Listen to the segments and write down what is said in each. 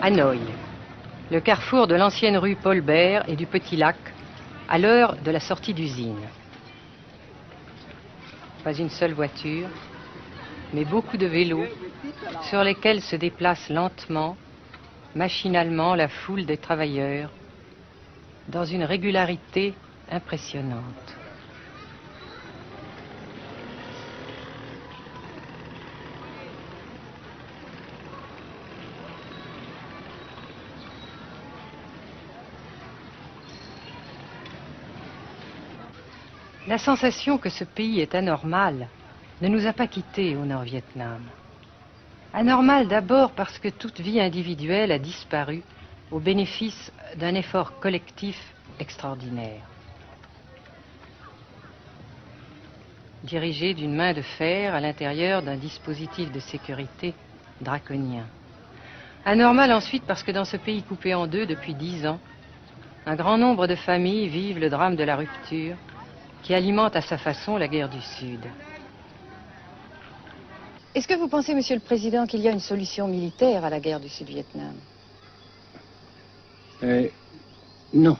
Hanoï, le carrefour de l'ancienne rue Paul Bert et du Petit Lac, à l'heure de la sortie d'usine. Pas une seule voiture, mais beaucoup de vélos sur lesquels se déplace lentement, machinalement la foule des travailleurs, dans une régularité impressionnante. La sensation que ce pays est anormal ne nous a pas quittés au Nord-Vietnam. Anormal d'abord parce que toute vie individuelle a disparu au bénéfice d'un effort collectif extraordinaire. Dirigé d'une main de fer à l'intérieur d'un dispositif de sécurité draconien. Anormal ensuite parce que dans ce pays coupé en deux depuis 10 ans, un grand nombre de familles vivent le drame de la rupture qui alimente à sa façon la guerre du Sud. Est-ce que vous pensez, Monsieur le Président, qu'il y a une solution militaire à la guerre du Sud-Vietnam? Non.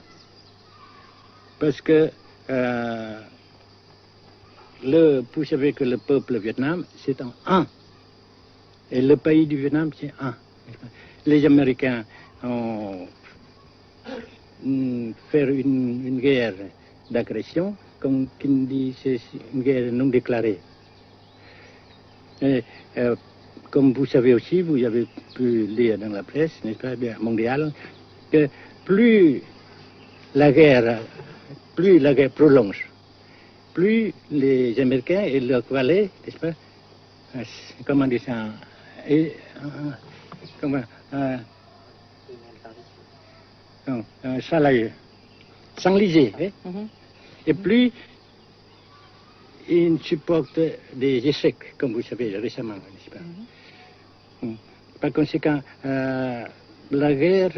Parce que vous savez que le peuple Vietnam, c'est en un. Et le pays du Vietnam, c'est un. Les Américains ont fait une guerre d'agression, comme qui dit, c'est une guerre non déclarée. Et, comme vous savez aussi, vous avez pu lire dans la presse, n'est-ce pas, mondiale, que plus la guerre prolonge, plus les Américains et leurs valets, n'est-ce pas, comment dire ça, s'enliser, et plus ils supportent des échecs, comme vous savez récemment, n'est-ce pas? Par conséquent, la guerre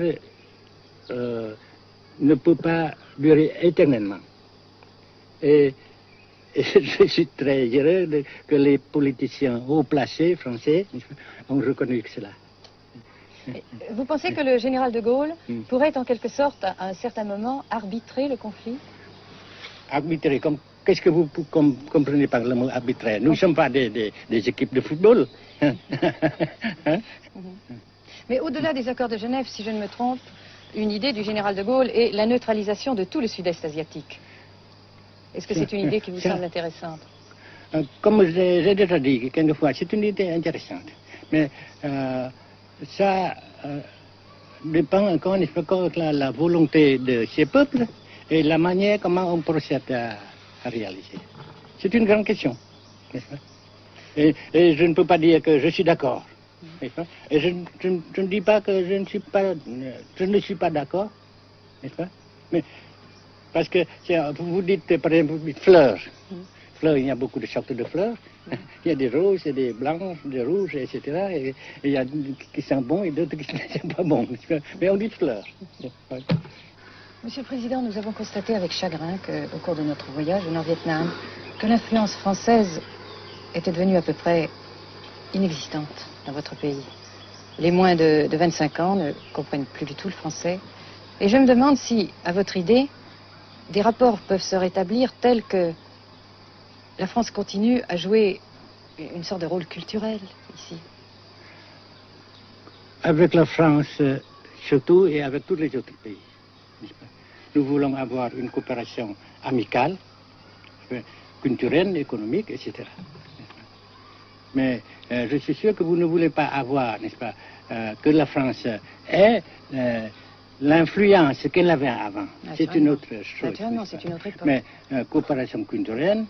ne peut pas durer éternellement. Et je suis très heureux que les politiciens haut placés français ont reconnu cela. Vous pensez que le général de Gaulle pourrait en quelque sorte, à un certain moment, arbitrer le conflit? Arbitrer, qu'est-ce que vous comprenez par le mot arbitraire? Nous ne sommes pas des équipes de football. Mais au-delà des accords de Genève, si je ne me trompe, une idée du général de Gaulle est la neutralisation de tout le sud-est asiatique. Est-ce que c'est une idée qui vous semble intéressante? Comme j'ai déjà dit quelquefois, c'est une idée intéressante. Mais ça dépend encore une fois de la volonté de ces peuples et la manière comment on procède à réaliser. C'est une grande question, n'est-ce pas? Et je ne peux pas dire que je suis d'accord. Et je ne dis pas que je ne suis pas d'accord, n'est-ce pas? Mais parce que vous dites par exemple fleurs. Fleurs, il y a beaucoup de sortes de fleurs. Il y a des roses, et des blanches, des rouges, etc. Et il y a qui sont bons et d'autres qui ne sont pas bons. Mais on dit fleurs. Monsieur le Président, nous avons constaté avec chagrin qu'au cours de notre voyage au Nord-Vietnam, que l'influence française était devenue à peu près inexistante dans votre pays. Les moins de 25 ans ne comprennent plus du tout le français. Et je me demande si, à votre idée, des rapports peuvent se rétablir tels que la France continue à jouer une sorte de rôle culturel ici. Avec la France surtout et avec tous les autres pays. Nous voulons avoir une coopération amicale, culturelle, économique, etc. Mais je suis sûr que vous ne voulez pas avoir, n'est-ce pas, que la France ait l'influence qu'elle avait avant. C'est une autre chose. Naturellement, c'est une autre époque. Mais coopération culturelle,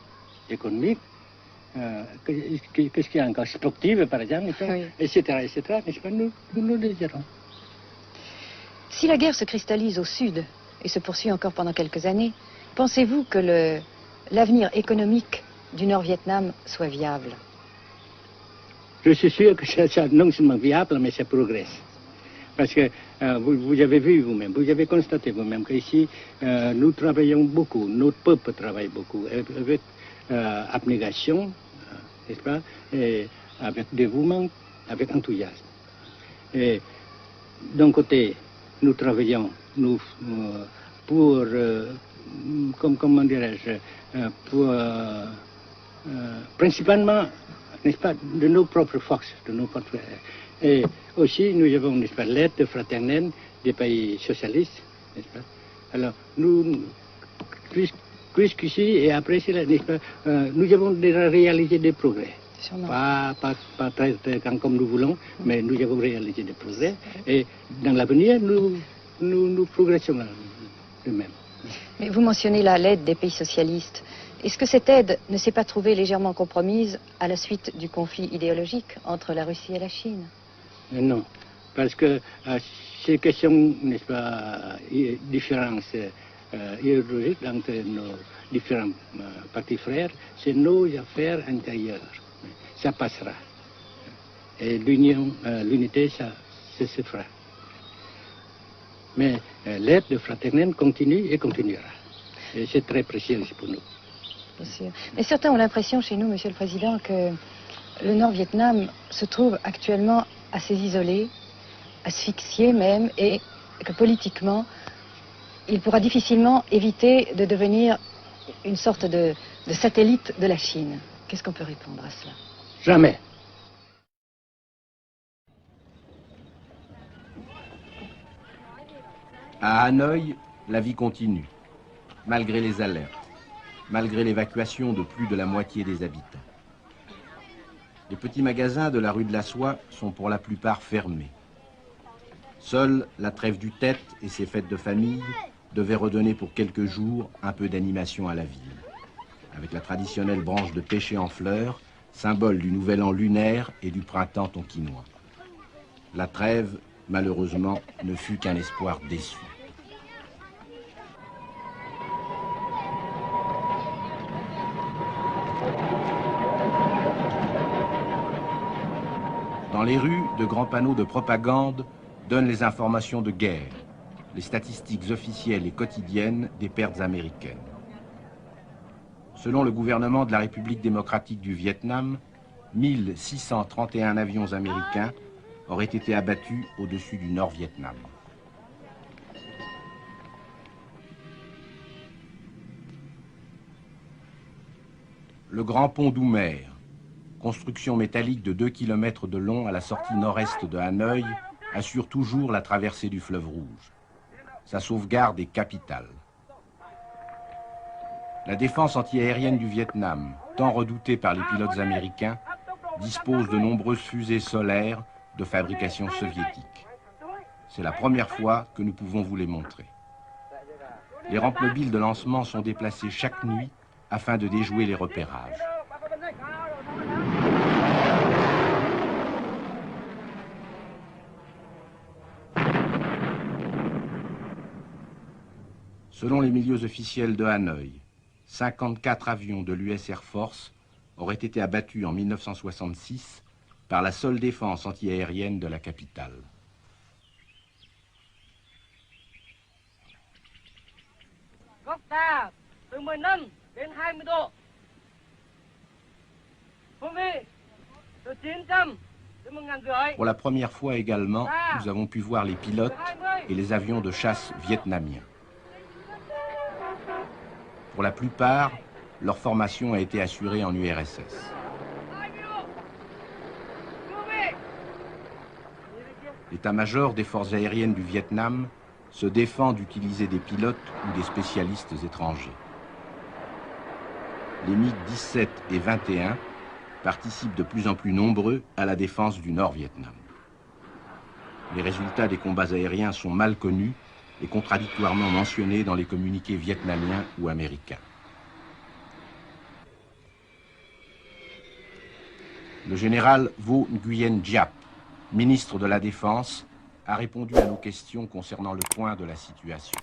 économique, qu'est-ce qu'il y a encore, sportive par exemple, oui. etc., n'est-ce pas, nous le désirons. Si la guerre se cristallise au sud et se poursuit encore pendant quelques années, pensez-vous que l'avenir économique du Nord-Vietnam soit viable? Je suis sûr que c'est non seulement viable, mais ça progresse. Parce que vous avez vu vous-même, vous avez constaté vous-même qu'ici, nous travaillons beaucoup, notre peuple travaille beaucoup, avec abnégation, n'est-ce pas, et avec dévouement, avec enthousiasme. Et d'un côté, nous travaillons pour, comment dirais-je, pour, principalement, n'est-ce pas, de nos propres forces, de nos propres. Et aussi, nous avons, n'est-ce pas, l'aide fraternelle des pays socialistes, n'est-ce pas. Alors, nous, jusqu'ici et après cela, n'est-ce pas, nous avons déjà réalisé des progrès. Pas très grand comme nous voulons, mais nous avons réalisé des progrès. Et dans l'avenir, nous progressons de même. Mais vous mentionnez là l'aide des pays socialistes. Est-ce que cette aide ne s'est pas trouvée légèrement compromise à la suite du conflit idéologique entre la Russie et la Chine? Non, parce que ces questions, n'est-ce pas, différences idéologiques entre nos différents partis frères, c'est nos affaires intérieures. Ça passera. Et l'unité, ça se fera. Mais l'aide fraternelle continue et continuera. Et c'est très précieux pour nous. Bien sûr. Mais certains ont l'impression chez nous, Monsieur le Président, que le Nord-Vietnam se trouve actuellement assez isolé, asphyxié même, et que politiquement, il pourra difficilement éviter de devenir une sorte de satellite de la Chine. Qu'est-ce qu'on peut répondre à cela? Jamais. À Hanoï, la vie continue, malgré les alertes, malgré l'évacuation de plus de la moitié des habitants. Les petits magasins de la rue de la Soie sont pour la plupart fermés. Seule la trêve du Tet et ses fêtes de famille devaient redonner pour quelques jours un peu d'animation à la ville, avec la traditionnelle branche de pêcher en fleurs, symbole du nouvel an lunaire et du printemps tonkinois. La trêve, malheureusement, ne fut qu'un espoir déçu. Dans les rues, de grands panneaux de propagande donnent les informations de guerre, les statistiques officielles et quotidiennes des pertes américaines. Selon le gouvernement de la République démocratique du Vietnam, 1631 avions américains auraient été abattus au-dessus du Nord-Vietnam. Le grand pont d'Oumer, construction métallique de 2 km de long à la sortie nord-est de Hanoï, assure toujours la traversée du fleuve Rouge. Sa sauvegarde est capitale. La défense antiaérienne du Vietnam, tant redoutée par les pilotes américains, dispose de nombreuses fusées solaires de fabrication soviétique. C'est la première fois que nous pouvons vous les montrer. Les rampes mobiles de lancement sont déplacées chaque nuit afin de déjouer les repérages. Selon les milieux officiels de Hanoï, 54 avions de l'US Air Force auraient été abattus en 1966 par la seule défense antiaérienne de la capitale. Pour la première fois également, nous avons pu voir les pilotes et les avions de chasse vietnamiens. Pour la plupart, leur formation a été assurée en URSS. L'état-major des forces aériennes du Vietnam se défend d'utiliser des pilotes ou des spécialistes étrangers. Les MiG-17 et 21 participent de plus en plus nombreux à la défense du Nord-Vietnam. Les résultats des combats aériens sont mal connus et contradictoirement mentionnés dans les communiqués vietnamiens ou américains. Le général Vo Nguyen Giap, ministre de la Défense, a répondu à nos questions concernant le point de la situation.